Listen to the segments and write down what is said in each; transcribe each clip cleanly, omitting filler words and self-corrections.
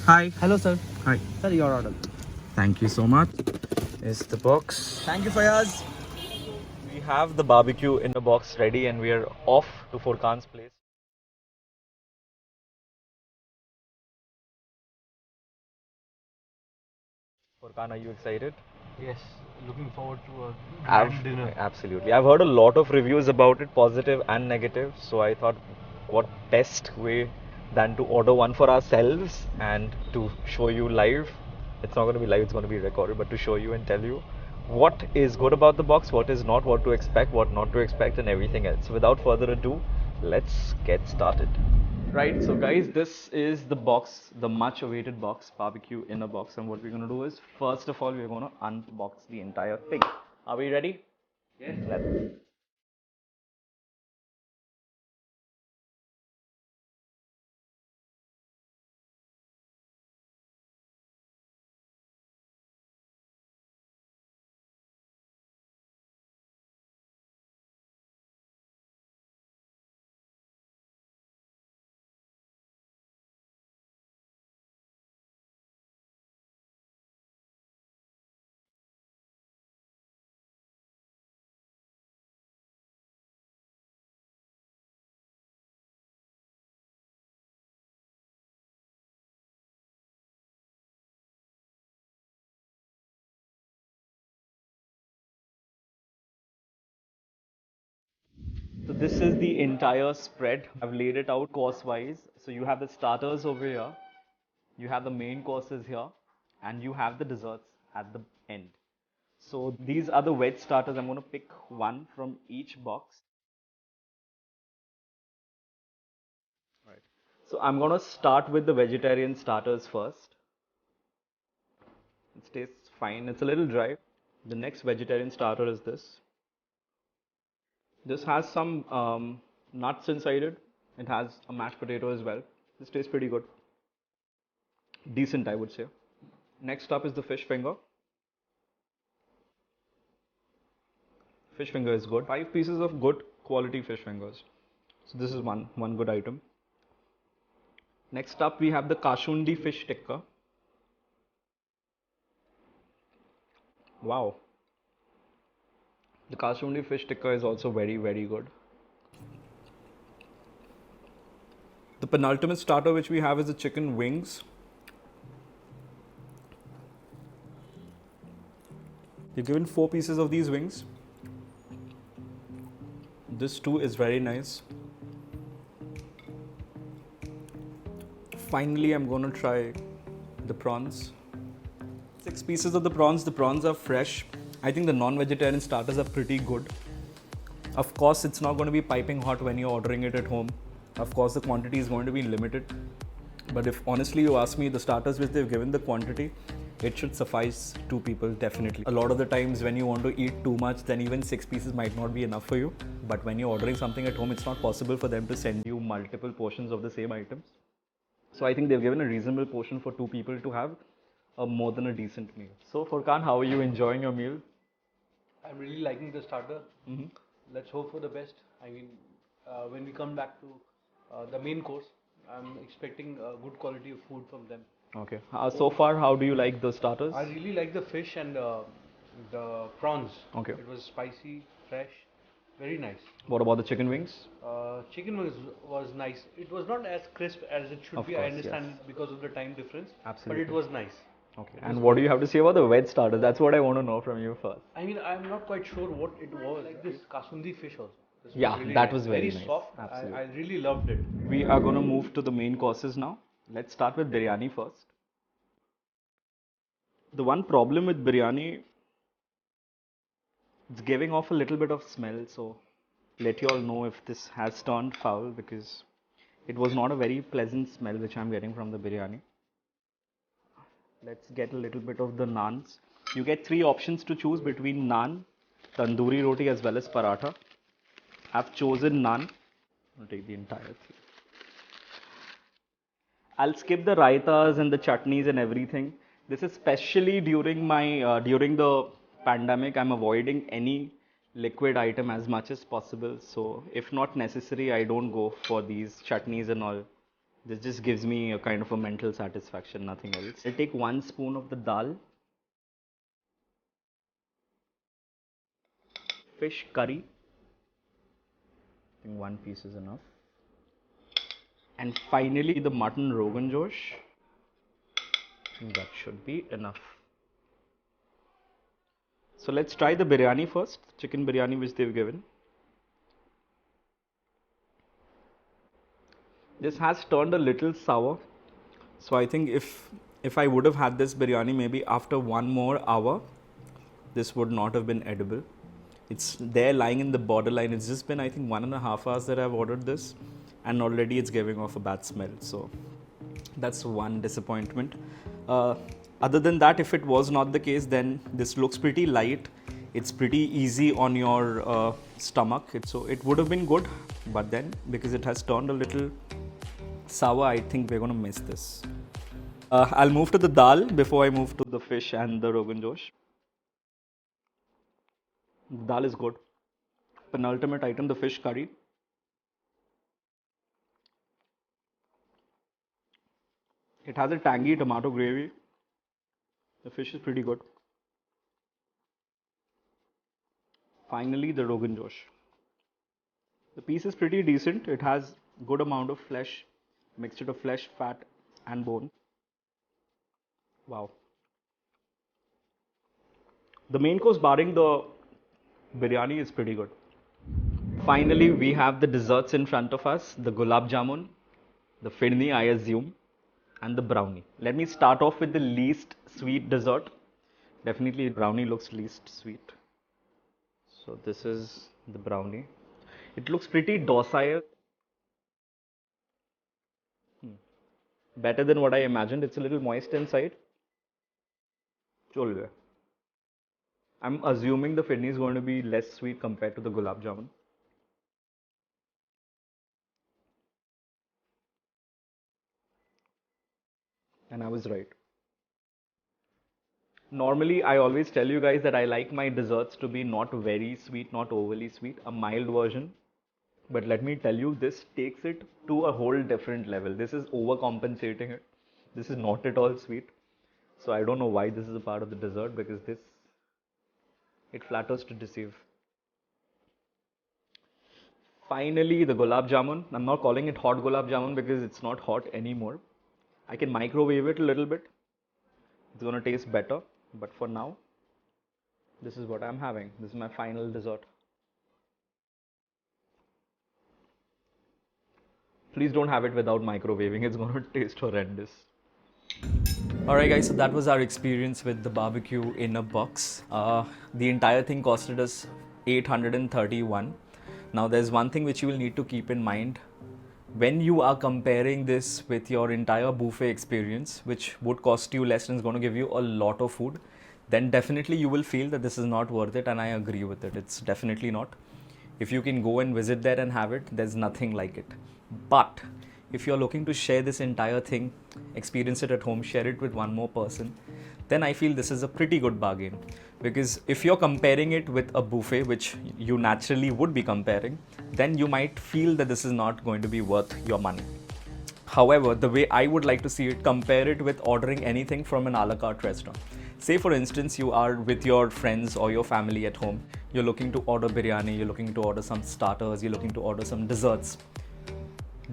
Hi. Hello, sir. Hi. Sir, your order. Thank you so much. Is the box. Thank you, Fayaz. We have the barbecue in the box ready and we are off to Furquan's place. Furqan, are you excited? Yes, looking forward to a I've, grand dinner. absolutely. I've heard a lot of reviews about it, positive and negative. So I thought, what best way than to order one for ourselves and to show you live. It's not going to be live, it's going to be recorded, but to show you and tell you what is good about the box, what is not, what to expect, what not to expect, and everything else. So without further ado, let's get started. Right, so guys, this is the box, the much awaited box, barbecue in a box. And what we're going to do is, first of all, we're going to unbox the entire thing. Are we ready? Yes. Let's. So this is the entire spread. I've laid it out course-wise. So you have the starters over here, you have the main courses here, and you have the desserts at the end. So these are the veg starters. I'm going to pick one from each box. Right. So I'm going to start with the vegetarian starters first. It tastes fine. It's a little dry. The next vegetarian starter is this. This has some nuts inside it. It has a mashed potato as well. This tastes pretty good. Decent, I would say. Next up is the fish finger. Fish finger is good. 5 pieces of good quality fish fingers. So this is one good item. Next up we have the kashundi fish tikka. Wow. The kashundi fish tikka is also very good. The penultimate starter which we have is the chicken wings. You're given 4 pieces of these wings. This too is very nice. Finally, I'm going to try the prawns. 6 pieces of the prawns. The prawns are fresh. I think the non-vegetarian starters are pretty good. Of course, it's not going to be piping hot when you're ordering it at home. Of course, the quantity is going to be limited. But if honestly you ask me, the starters which they've given the quantity, it should suffice 2 people definitely. A lot of the times when you want to eat too much, then even 6 pieces might not be enough for you. But when you're ordering something at home, it's not possible for them to send you multiple portions of the same items. So I think they've given a reasonable portion for 2 people to have a more than a decent meal. So Furqan, how are you enjoying your meal? I'm really liking the starter. Mm-hmm. Let's hope for the best. I mean, when we come back to the main course, I'm expecting good quality of food from them. Okay. So far, how do you like the starters? I really like the fish and the prawns. Okay. It was spicy, fresh, very nice. What about the chicken wings? Chicken was nice. It was not as crisp as it should Of be. course, I understand yes. it because of the time difference. Absolutely. But it was nice. Okay. And what do you have to say about the veg starters? That's what I want to know from you first. I mean, I'm not quite sure what it was. Like this kasundi fish also. This Yeah, really that nice. was very nice. soft. Absolutely. I really loved it. We are going to move to the main courses now. Let's start with biryani first. The one problem with biryani, it's giving off a little bit of smell. So let you all know if this has turned foul because it was not a very pleasant smell which I'm getting from the biryani. Let's get a little bit of the naans. You get 3 options to choose between naan, tandoori roti as well as paratha. I've chosen naan. I'll take the entire thing. I'll skip the raitas and the chutneys and everything. This is especially during my during the pandemic. I'm avoiding any liquid item as much as possible. So if not necessary, I don't go for these chutneys and all. This just gives me a kind of a mental satisfaction, nothing else. I'll take 1 spoon of the dal. Fish curry. I think 1 piece is enough. And finally the mutton rogan josh. I think that should be enough. So let's try the biryani first, chicken biryani which they've given. This has turned a little sour. So I think if I would have had this biryani maybe after 1 more hour, this would not have been edible. It's there lying in the borderline. It's just been I think 1.5 hours that I've ordered this, and already it's giving off a bad smell. So that's one disappointment. Other than that, if it was not the case, then this looks pretty light. It's pretty easy on your stomach. So it would have been good, but then because it has turned a little sour, I think we're gonna miss this. I'll move to the dal before I move to the fish and the rogan josh. Dal is good. Penultimate item, the fish curry. It has a tangy tomato gravy. The fish is pretty good. Finally, the rogan josh. The piece is pretty decent. It has good amount of flesh, mixture of flesh, fat, and bone. Wow. The main course, barring the biryani, is pretty good. Finally, we have the desserts in front of us: the gulab jamun, the firni, I assume, and the brownie. Let me start off with the least sweet dessert. Definitely, brownie looks least sweet. So this is the brownie. It looks pretty docile. Better than what I imagined. It's a little moist inside. Chol gaya. I'm assuming the firni is going to be less sweet compared to the gulab jamun. And I was right. Normally, I always tell you guys that I like my desserts to be not very sweet, not overly sweet, a mild version. But let me tell you, this takes it to a whole different level. This is overcompensating it. This is not at all sweet. So I don't know why this is a part of the dessert, because it flatters to deceive. Finally, the gulab jamun. I'm not calling it hot gulab jamun because it's not hot anymore. I can microwave it a little bit. It's gonna taste better. But for now, this is what I'm having. This is my final dessert. Please don't have it without microwaving. It's gonna taste horrendous. Alright guys, so that was our experience with the barbecue in a box. The entire thing costed us 831. Now there's one thing which you will need to keep in mind. When you are comparing this with your entire buffet experience, which would cost you less and is going to give you a lot of food, then definitely you will feel that this is not worth it, and I agree with it. It's definitely not. If you can go and visit there and have it, there's nothing like it. But if you're looking to share this entire thing, experience it at home, share it with one more person, then I feel this is a pretty good bargain. Because if you're comparing it with a buffet, which you naturally would be comparing, then you might feel that this is not going to be worth your money. However, the way I would like to see it, compare it with ordering anything from an a la carte restaurant. Say for instance, you are with your friends or your family at home, you're looking to order biryani, you're looking to order some starters, you're looking to order some desserts.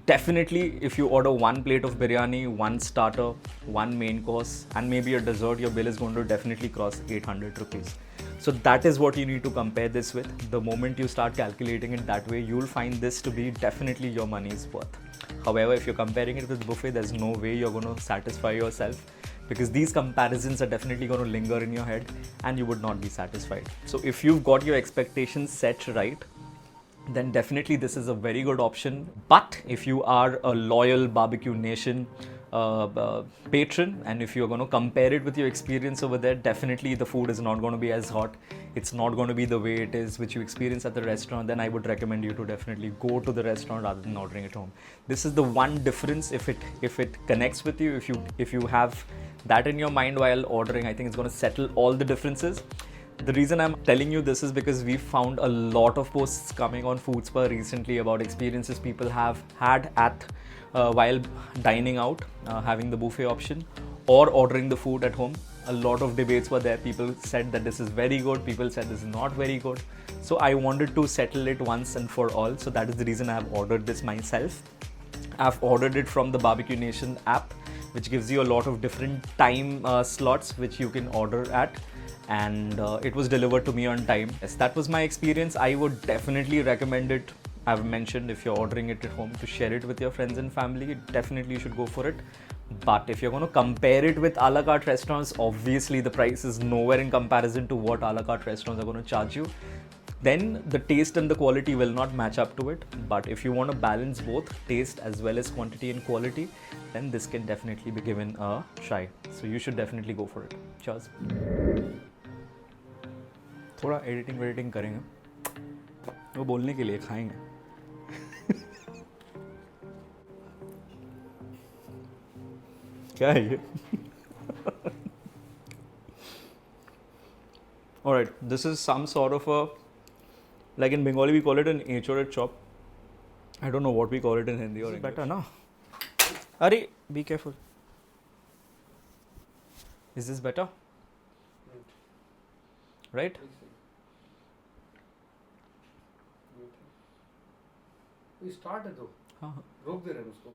Definitely, if you order 1 plate of biryani, 1 starter, 1 main course, and maybe a dessert, your bill is going to definitely cross 800 rupees. So that is what you need to compare this with. The moment you start calculating it that way, you'll find this to be definitely your money's worth. However, if you're comparing it with buffet, there's no way you're going to satisfy yourself, because these comparisons are definitely going to linger in your head and you would not be satisfied. So if you've got your expectations set right, then definitely this is a very good option. But if you are a loyal Barbecue Nation patron, and if you're going to compare it with your experience over there, definitely the food is not going to be as hot. It's not going to be the way it is which you experience at the restaurant. Then I would recommend you to definitely go to the restaurant rather than ordering at home. This is the one difference. If it connects with you, if you have that in your mind while ordering, I think it's going to settle all the differences. The reason I'm telling you this is because we found a lot of posts coming on Foodspur recently about experiences people have had at while dining out, having the buffet option, or ordering the food at home. A lot of debates were there. People said that this is very good, people said this is not very good. So I wanted to settle it once and for all. So that is the reason I have ordered this myself. I've ordered it from the Barbecue Nation app, which gives you a lot of different time slots which you can order at, and it was delivered to me on time. Yes, that was my experience. I would definitely recommend it. I've mentioned if you're ordering it at home to share it with your friends and family, definitely you should go for it. But if you're going to compare it with a la carte restaurants, obviously the price is nowhere in comparison to what a la carte restaurants are going to charge you. Then the taste and the quality will not match up to it. But if you want to balance both taste as well as quantity and quality, then this can definitely be given a try. So you should definitely go for it. Cheers. थोड़ा editing वेडिटिंग करेंगे, वो बोलने के लिए खाएंगे. क्या है ये? Alright, this is some sort of a, like in Bengali we call it an H-O-R chop. I don't know what we call it in Hindi or English. Better, na? Are, be careful. Is this better? Right? We started though. हाँ. रोक दे रहे हैं उसको.